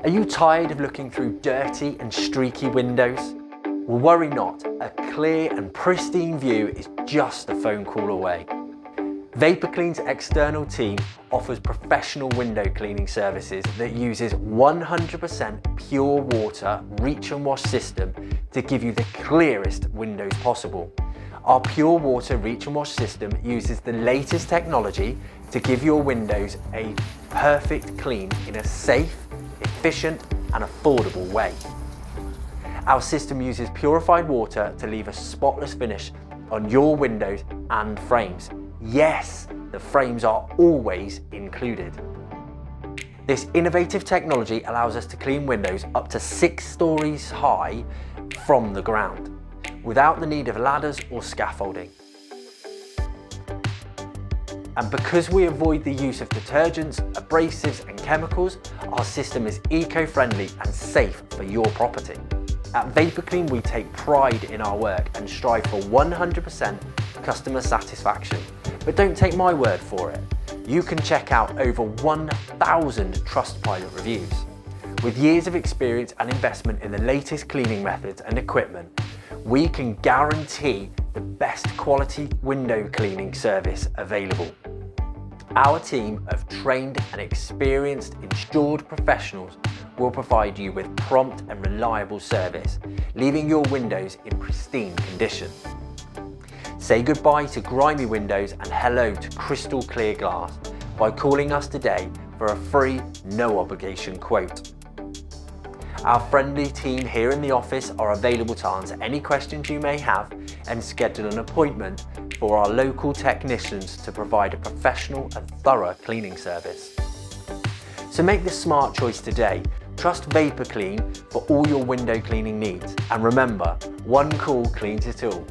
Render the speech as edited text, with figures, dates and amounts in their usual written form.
Are you tired of looking through dirty and streaky windows? Well, worry not, a clear and pristine view is just a phone call away. VaporClean's external team offers professional window cleaning services that uses 100% pure water reach and wash system to give you the clearest windows possible. Our pure water reach and wash system uses the latest technology to give your windows a perfect clean in a safe, efficient and affordable way. Our system uses purified water to leave a spotless finish on your windows and frames. Yes, the frames are always included. This innovative technology allows us to clean windows up to 6 stories high from the ground, without the need of ladders or scaffolding. And because we avoid the use of detergents, abrasives and chemicals, our system is eco-friendly and safe for your property. At VaporClean, we take pride in our work and strive for 100% customer satisfaction. But don't take my word for it. You can check out over 1,000 Trustpilot reviews. With years of experience and investment in the latest cleaning methods and equipment, we can guarantee the best quality window cleaning service available. Our team of trained and experienced insured professionals will provide you with prompt and reliable service, leaving your windows in pristine condition. Say goodbye to grimy windows and hello to crystal clear glass by calling us today for a free, no obligation quote. Our friendly team here in the office are available to answer any questions you may have and schedule an appointment for our local technicians to provide a professional and thorough cleaning service. So make the smart choice today. Trust VaporClean for all your window cleaning needs. And remember, one call cleans it all.